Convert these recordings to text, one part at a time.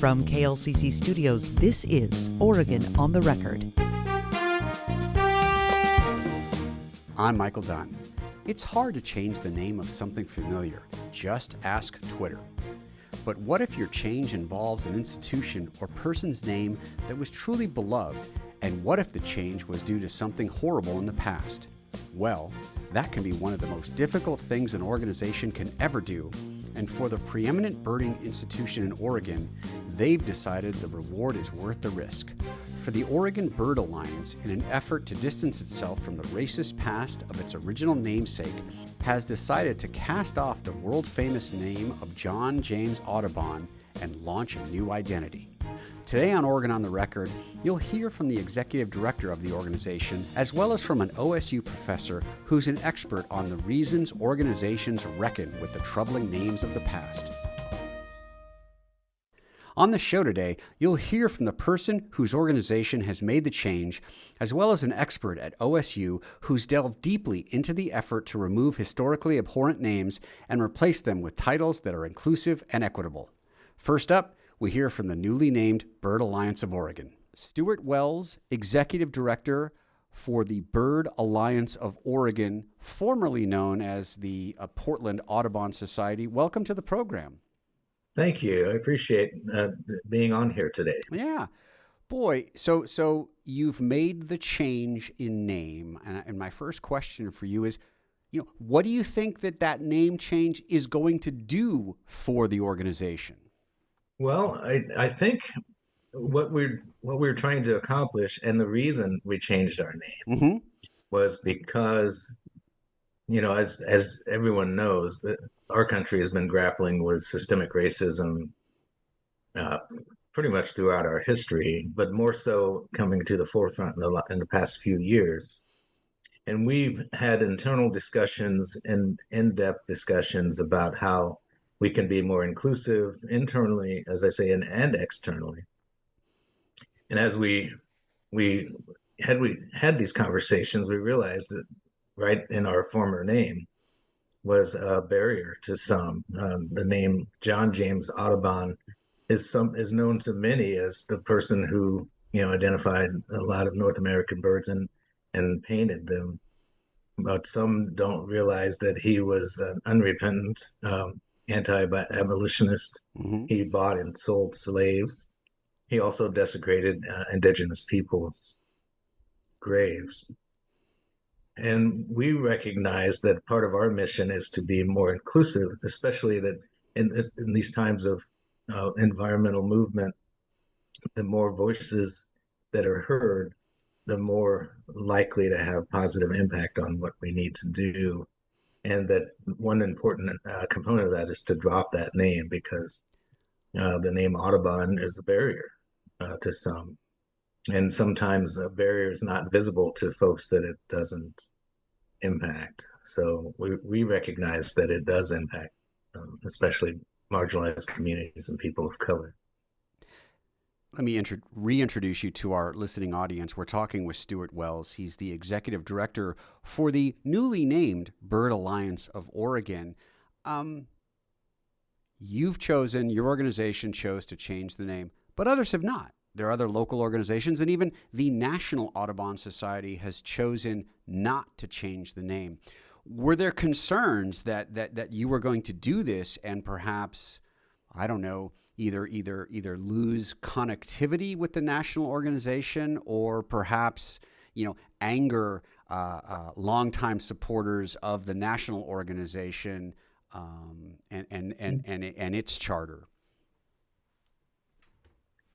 From KLCC Studios, this is Oregon on the Record. I'm Michael Dunn. It's hard to change the name of something familiar. Just ask Twitter. But what if your change involves an institution or person's name that was truly beloved? And what if the change was due to something horrible in the past? Well, that can be one of the most difficult things an organization can ever do. And for the preeminent birding institution in Oregon, they've decided the reward is worth the risk. For the Oregon Bird Alliance, in an effort to distance itself from the racist past of its original namesake, has decided to cast off the world-famous name of John James Audubon and launch a new identity. Today on Oregon on the Record, you'll hear from the executive director of the organization, as well as from an OSU professor who's an expert on the reasons organizations reckon with the troubling names of the past. On the show today, you'll hear from the person whose organization has made the change, as well as an expert at OSU who's delved deeply into the effort to remove historically abhorrent names and replace them with titles that are inclusive and equitable. First up, we hear from the newly named Bird Alliance of Oregon. Stuart Wells, Executive Director for the Bird Alliance of Oregon, formerly known as the Portland Audubon Society. Welcome to the program. Thank you. I appreciate being on here today. Yeah. Boy, so you've made the change in name. And my first question for you is, what do you think that name change is going to do for the organization? Well, I think what we're trying to accomplish, and the reason we changed our name was because, as everyone knows, that our country has been grappling with systemic racism pretty much throughout our history, but more so coming to the forefront in the past few years. And we've had internal discussions and in-depth discussions about how we can be more inclusive internally, as I say, and externally. And as we had these conversations, we realized that right in our former name was a barrier to some. The name John James Audubon is known to many as the person who identified a lot of North American birds and painted them. But some don't realize that he was an unrepentant anti-abolitionist. He bought and sold slaves. He also desecrated indigenous peoples' graves. And we recognize that part of our mission is to be more inclusive, especially that in these times of environmental movement, the more voices that are heard, the more likely to have positive impact on what we need to do. And that one important component of that is to drop that name, because the name Audubon is a barrier to some. And sometimes a barrier is not visible to folks that it doesn't impact. So we recognize that it does impact, especially marginalized communities and people of color. Let me reintroduce you to our listening audience. We're talking with Stuart Wells. He's the executive director for the newly named Bird Alliance of Oregon. Your organization chose to change the name, but others have not. There are other local organizations, and even the National Audubon Society has chosen not to change the name. Were there concerns that you were going to do this and perhaps, I don't know, either lose connectivity with the national organization, or perhaps anger longtime supporters of the national organization and its charter?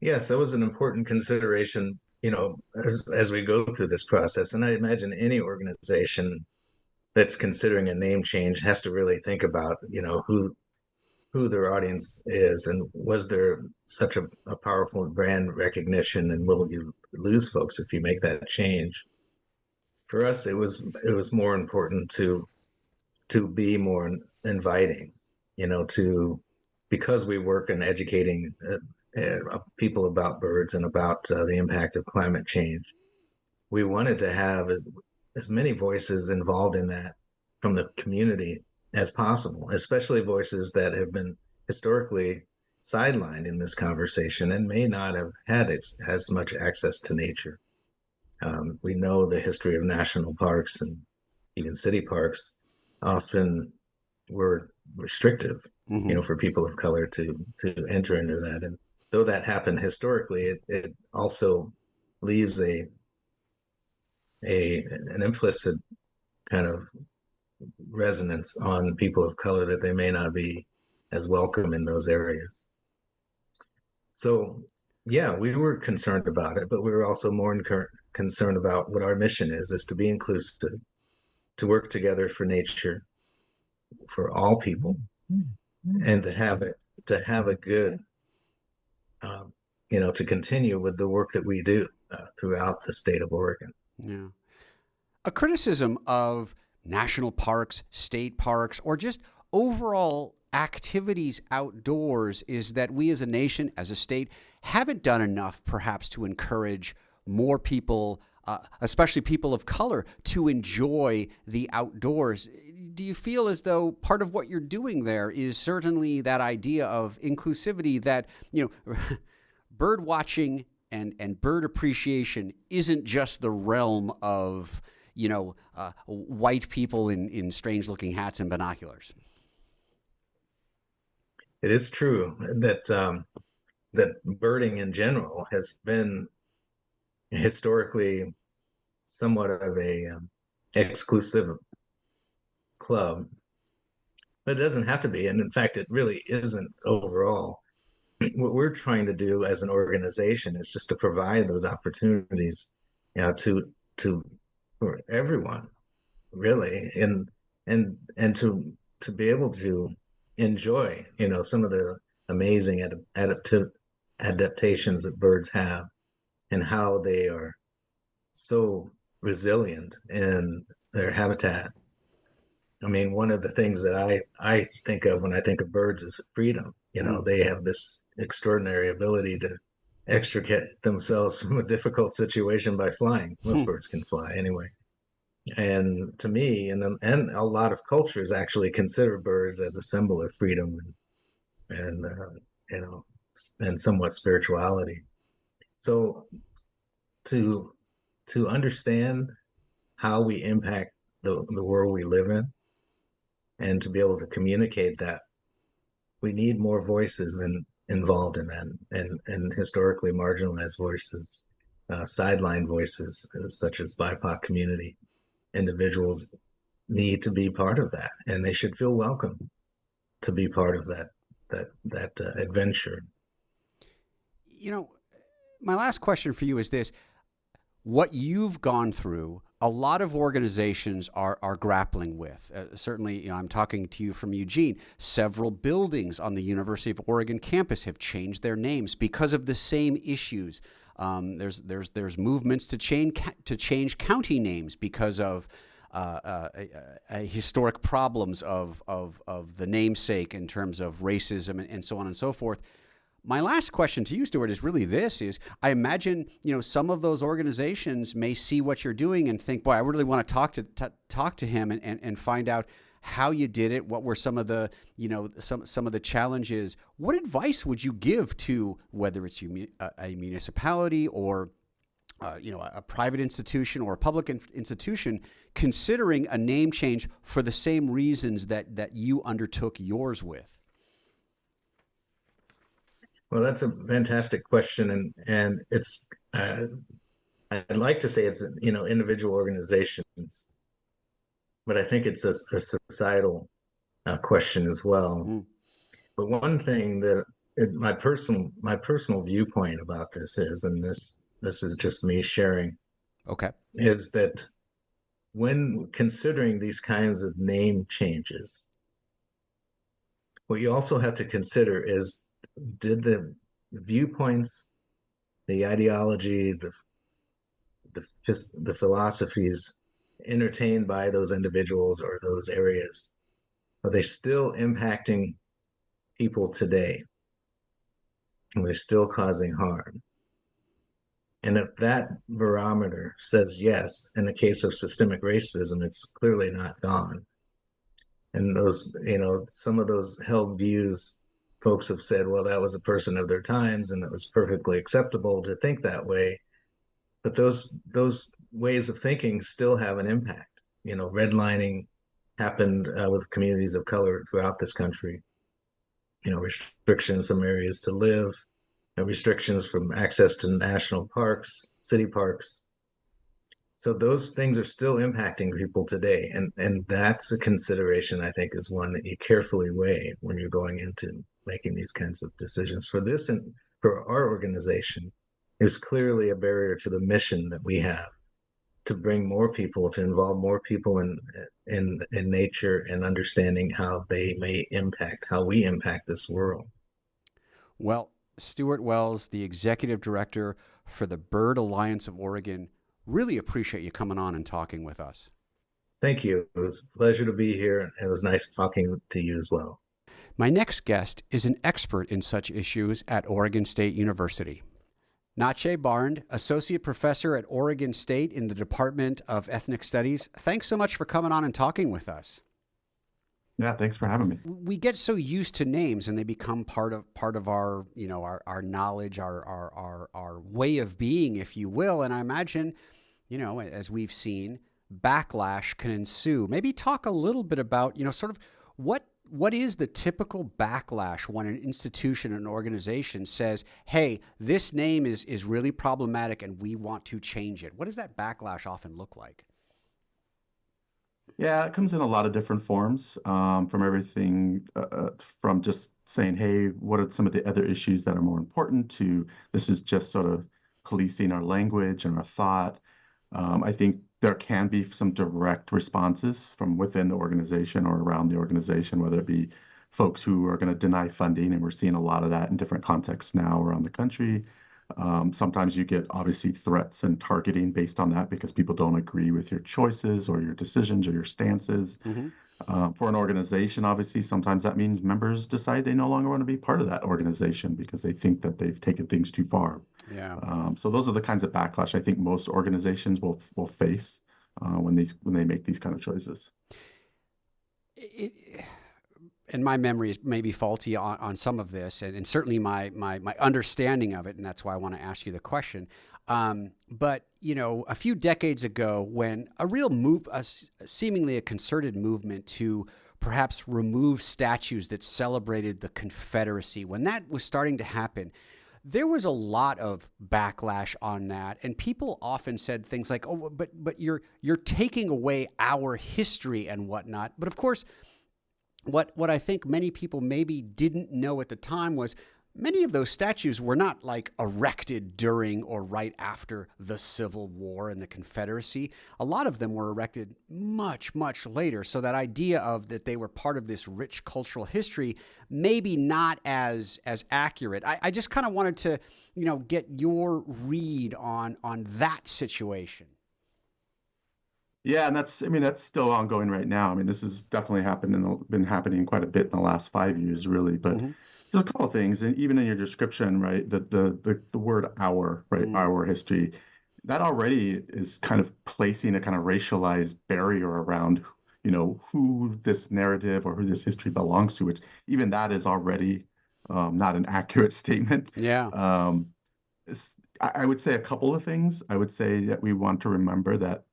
Yes, that was an important consideration, as we go through this process. And I imagine any organization that's considering a name change has to really think about, who their audience is, and was there such a powerful brand recognition, and will you lose folks if you make that change? For us, it was more important to be more inviting, because we work in educating people about birds and about the impact of climate change. We wanted to have as many voices involved in that from the community as possible, especially voices that have been historically sidelined in this conversation and may not have had as much access to nature. We know the history of national parks and even city parks often were restrictive, Hmm. for people of color to enter into that. And though that happened historically, it also leaves an implicit kind of resonance on people of color that they may not be as welcome in those areas. So, yeah, we were concerned about it, but we were also more concerned about what our mission is to be inclusive, to work together for nature, for all people, and to have a good, um, to continue with the work that we do throughout the state of Oregon. Yeah. A criticism of national parks, state parks, or just overall activities outdoors is that we as a nation, as a state, haven't done enough perhaps to encourage more people, especially people of color, to enjoy the outdoors. Do you feel as though part of what you're doing there is certainly that idea of inclusivity that, bird watching and bird appreciation isn't just the realm of white people in strange looking hats and binoculars? It is true that birding in general has been historically somewhat of a exclusive club, but it doesn't have to be. And in fact, it really isn't overall. What we're trying to do as an organization is just to provide those opportunities, to for everyone, really, and to be able to enjoy, some of the amazing adaptations that birds have and how they are so resilient in their habitat. I mean, one of the things that I think of when I think of birds is freedom. Mm. They have this extraordinary ability to extricate themselves from a difficult situation by flying. Most Hmm. birds can fly anyway. And to me, and a lot of cultures actually consider birds as a symbol of freedom and you know and somewhat spirituality. So to to understand how we impact the world we live in and to be able to communicate that, we need more voices involved in that, and historically marginalized voices, sideline voices, such as BIPOC community individuals need to be part of that, and they should feel welcome to be part of that adventure. You know, my last question for you is this: what you've gone through, a lot of organizations are grappling with. Certainly, I'm talking to you from Eugene. Several buildings on the University of Oregon campus have changed their names because of the same issues. There's movements to change county names because of historic problems of the namesake in terms of racism and so on and so forth. My last question to you, Stuart, is really this: is I imagine some of those organizations may see what you're doing and think, boy, I really want to talk to him and find out how you did it. What were some of the some of the challenges? What advice would you give to whether it's a municipality or a private institution or a public institution considering a name change for the same reasons that you undertook yours with? Well, that's a fantastic question, and it's I'd like to say it's individual organizations, but I think it's a societal question as well. Mm, But one thing that my personal viewpoint about this is, and this is just me sharing, okay. is that when considering these kinds of name changes, what you also have to consider is, did the viewpoints, the ideology, the philosophies entertained by those individuals or those areas, are they still impacting people today? Are they still causing harm? And if that barometer says yes, in the case of systemic racism, it's clearly not gone. And some of those held views folks have said, well, that was a person of their times and it was perfectly acceptable to think that way. But those ways of thinking still have an impact. Redlining happened with communities of color throughout this country. Restrictions in some areas to live, restrictions from access to national parks, city parks. So those things are still impacting people today, and that's a consideration I think is one that you carefully weigh when you're going into making these kinds of decisions. For this and for our organization, there's clearly a barrier to the mission that we have to bring more people, to involve more people in nature and understanding how they may impact how we impact this world. Well, Stuart Wells, the executive director for the Bird Alliance of Oregon, really appreciate you coming on and talking with us. Thank you. It was a pleasure to be here, and it was nice talking to you as well. My next guest is an expert in such issues at Oregon State University. Namesake Barnd, Associate Professor at Oregon State in the Department of Ethnic Studies. Thanks so much for coming on and talking with us. Yeah, thanks for having me. We get so used to names, and they become part of our our knowledge, our way of being, if you will. And I imagine, as we've seen, backlash can ensue. Maybe talk a little bit about sort of what is the typical backlash when an institution, an organization says, "Hey, this name is really problematic, and we want to change it." What does that backlash often look like? Yeah, it comes in a lot of different forms, from everything from just saying, hey, what are some of the other issues that are more important to this is just sort of policing our language and our thought. I think there can be some direct responses from within the organization or around the organization, whether it be folks who are going to deny funding, and we're seeing a lot of that in different contexts now around the country. Sometimes you get obviously threats and targeting based on that because people don't agree with your choices or your decisions or your stances. Mm-hmm. For an organization, obviously, sometimes that means members decide they no longer want to be part of that organization because they think that they've taken things too far. Yeah. So those are the kinds of backlash I think most organizations will face when they make these kind of choices. And my memory is maybe faulty on some of this, and certainly my understanding of it, and that's why I want to ask you the question. But a few decades ago, when a real seemingly a concerted movement to perhaps remove statues that celebrated the Confederacy, when that was starting to happen, there was a lot of backlash on that, and people often said things like, "Oh, but you're taking away our history and whatnot." But of course, what I think many people maybe didn't know at the time was many of those statues were not like erected during or right after the Civil War and the Confederacy. A lot of them were erected much, much later. So that idea of that they were part of this rich cultural history, maybe not as accurate. I just kind of wanted to, get your read on that situation. Yeah, and that's still ongoing right now. I mean, this has definitely been happening quite a bit in the last 5 years, really. But Mm-hmm. there's a couple of things, and even in your description, right, the word "our," right, our history, that already is kind of placing a kind of racialized barrier around, who this narrative or who this history belongs to, which even that is already not an accurate statement. Yeah. I would say a couple of things. I would say that we want to remember that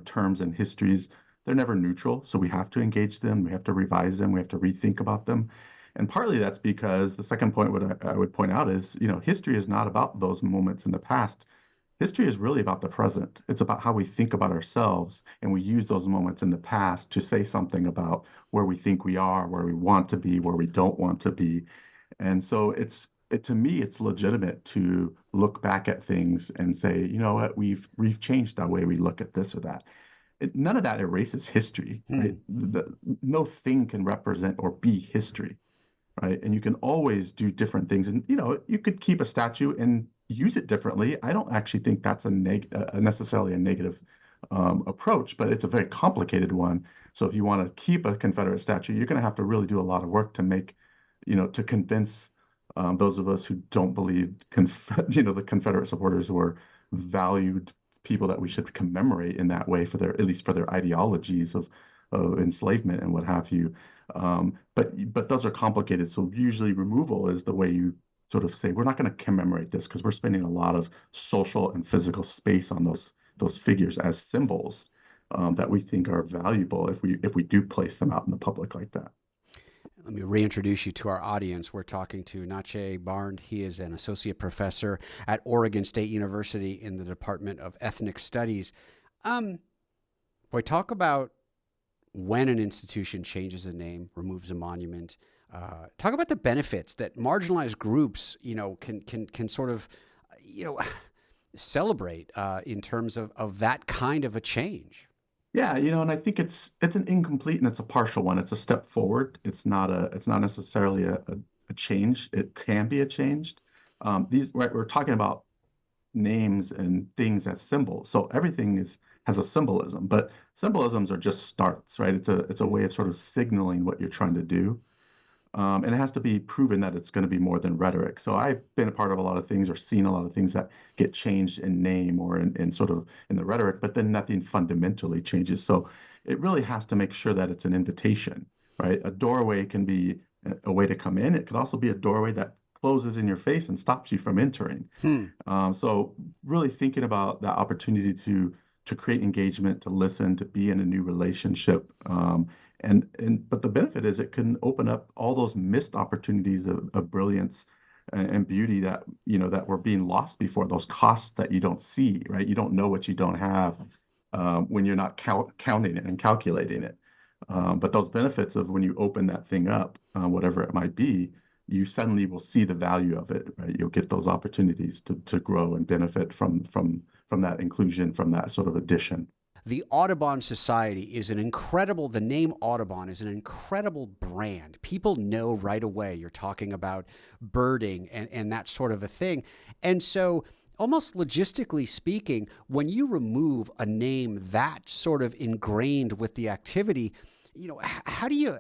terms and histories, they're never neutral. So we have to engage them. We have to revise them. We have to rethink about them. And partly that's because the second point I would point out is, history is not about those moments in the past. History is really about the present. It's about how we think about ourselves. And we use those moments in the past to say something about where we think we are, where we want to be, where we don't want to be. And so to me, it's legitimate to look back at things and say, you know what, we've changed our way we look at this or that. None of that erases history, right? No thing can represent or be history, right? And you can always do different things. And, you could keep a statue and use it differently. I don't actually think that's necessarily a negative approach, but it's a very complicated one. So if you want to keep a Confederate statue, you're going to have to really do a lot of work to convince those of us who don't believe, the Confederate supporters were valued people that we should commemorate in that way at least for their ideologies of enslavement and what have you. But those are complicated. So usually removal is the way you sort of say, we're not going to commemorate this because we're spending a lot of social and physical space on those figures as symbols that we think are valuable if we do place them out in the public like that. Let me reintroduce you to our audience. We're talking to Namesake Barnes. He is an associate professor at Oregon State University in the Department of Ethnic Studies. We talk about when an institution changes a name, removes a monument. Talk about the benefits that marginalized groups, can sort of, celebrate in terms of that kind of a change. Yeah, and I think it's an incomplete and it's a partial one. It's a step forward. It's not necessarily a change. It can be a change. We're talking about names and things as symbols. So everything has a symbolism, but symbolisms are just starts, right? It's a way of sort of signaling what you're trying to do. And it has to be proven that it's going to be more than rhetoric. So I've been a part of a lot of things or seen a lot of things that get changed in name or in sort of in the rhetoric, but then nothing fundamentally changes. So it really has to make sure that it's an invitation, right? A doorway can be a way to come in. It could also be a doorway that closes in your face and stops you from entering. So really thinking about that opportunity to create engagement, to listen, to be in a new relationship. But the benefit is it can open up all those missed opportunities of brilliance and beauty that were being lost before, those costs that you don't see, right? You don't know what you don't have when you're not counting it and calculating it. But those benefits of when you open that thing up, whatever it might be, you suddenly will see the value of it, right? You'll get those opportunities to grow and benefit from that inclusion, from that sort of addition. The Audubon Society the name Audubon is an incredible brand. People know right away you're talking about birding and that sort of a thing. And so almost logistically speaking, when you remove a name that sort of ingrained with the activity, how do you,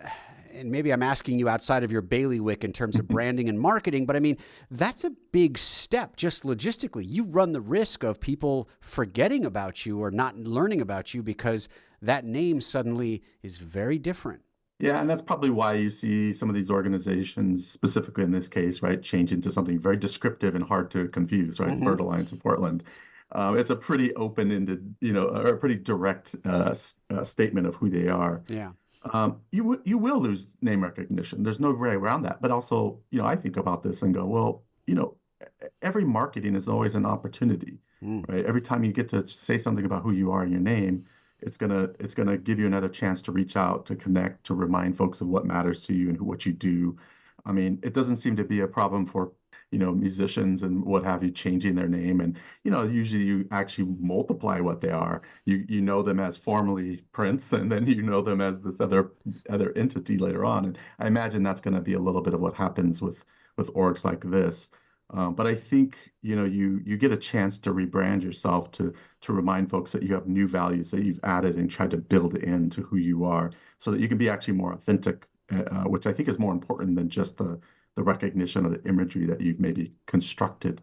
and maybe I'm asking you outside of your bailiwick in terms of branding and marketing, but I mean, that's a big step just logistically. You run the risk of people forgetting about you or not learning about you because that name suddenly is very different. Yeah, and that's probably why you see some of these organizations, specifically in this case, right, change into something very descriptive and hard to confuse, right? Bird Alliance of Portland. It's a pretty open-ended, or a pretty direct statement of who they are. Yeah. You will lose name recognition. There's no way around that. But also, I think about this and go, well, every marketing is always an opportunity, right? Every time you get to say something about who you are in your name, it's gonna give you another chance to reach out, to connect, to remind folks of what matters to you and what you do. I mean, it doesn't seem to be a problem for musicians and what have you changing their name. And, usually you actually multiply what they are. You know them as formerly Prince, and then you know them as this other entity later on. And I imagine that's going to be a little bit of what happens with orgs like this. But I think, you get a chance to rebrand yourself to remind folks that you have new values that you've added and tried to build into who you are so that you can be actually more authentic, which I think is more important than just the recognition of the imagery that you've maybe constructed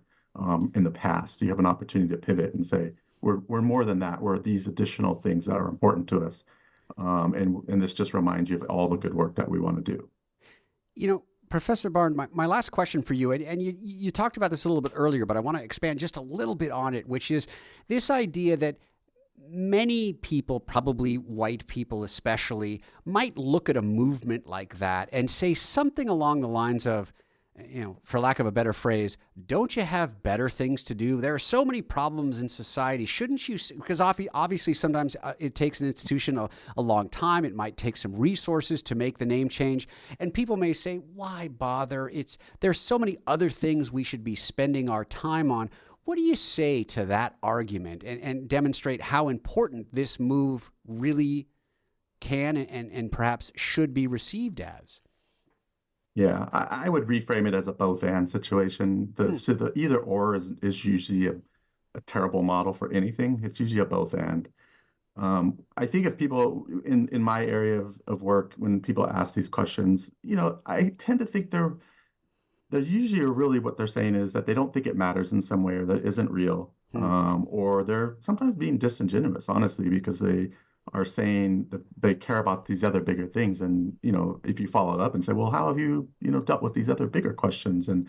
in the past. You have an opportunity to pivot and say, we're more than that. We're these additional things that are important to us. And this just reminds you of all the good work that we want to do. Professor Barnes, my last question for you, and you talked about this a little bit earlier, but I want to expand just a little bit on it, which is this idea that many people, probably white people especially, might look at a movement like that and say something along the lines of, for lack of a better phrase, don't you have better things to do? There are so many problems in society. Shouldn't you? Because obviously sometimes it takes an institution a long time. It might take some resources to make the name change. And people may say, why bother? There's so many other things we should be spending our time on. What do you say to that argument and demonstrate how important this move really can and perhaps should be received as? Yeah, I would reframe it as a both and situation. So the either or is usually a terrible model for anything. It's usually a both and. I think if people in my area of work, when people ask these questions, I tend to think they're usually really what they're saying is that they don't think it matters in some way or that it isn't real. Or they're sometimes being disingenuous, honestly, because they are saying that they care about these other bigger things. And, if you follow it up and say, well, how have you, dealt with these other bigger questions? And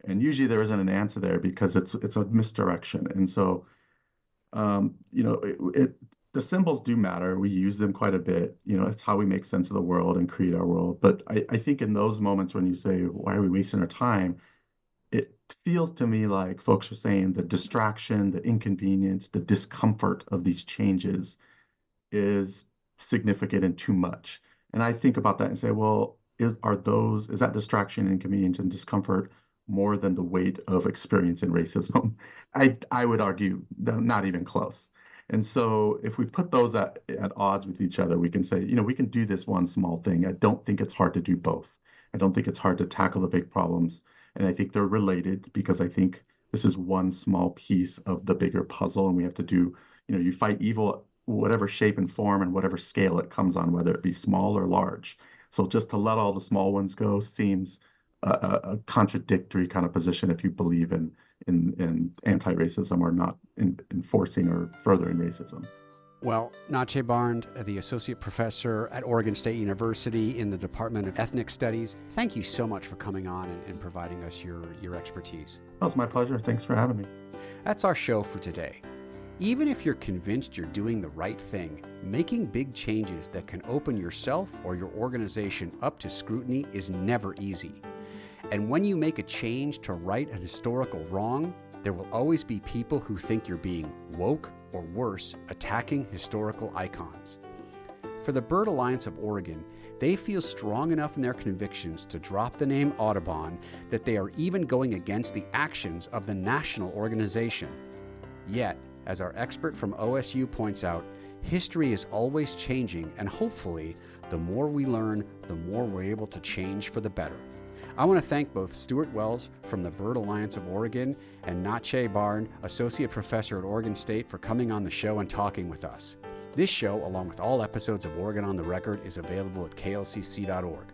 usually there isn't an answer there because it's a misdirection. And so, the symbols do matter. We use them quite a bit. It's how we make sense of the world and create our world. But I think in those moments when you say, why are we wasting our time? It feels to me like folks are saying the distraction, the inconvenience, the discomfort of these changes is significant and too much. And I think about that and say, well, is that distraction, inconvenience, and discomfort more than the weight of experience in racism? I would argue not even close. And so if we put those at odds with each other, we can say, we can do this one small thing. I don't think it's hard to do both. I don't think it's hard to tackle the big problems. And I think they're related because I think this is one small piece of the bigger puzzle. And we have to do, you fight evil, whatever shape and form and whatever scale it comes on, whether it be small or large. So just to let all the small ones go seems a contradictory kind of position if you believe in anti-racism or not enforcing or furthering racism. Well, Namesake Barnes, the Associate Professor at Oregon State University in the Department of Ethnic Studies, thank you so much for coming on and providing us your expertise. Well, it's my pleasure. Thanks for having me. That's our show for today. Even if you're convinced you're doing the right thing, making big changes that can open yourself or your organization up to scrutiny is never easy. And when you make a change to right an historical wrong, there will always be people who think you're being woke or worse, attacking historical icons. For the Bird Alliance of Oregon, they feel strong enough in their convictions to drop the name Audubon that they are even going against the actions of the national organization. Yet, as our expert from OSU points out, history is always changing, and hopefully, the more we learn, the more we're able to change for the better. I want to thank both Stuart Wells from the Bird Alliance of Oregon and Namesake Barnes, Associate Professor at Oregon State, for coming on the show and talking with us. This show, along with all episodes of Oregon on the Record, is available at klcc.org.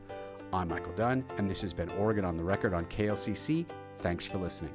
I'm Michael Dunn, and this has been Oregon on the Record on KLCC. Thanks for listening.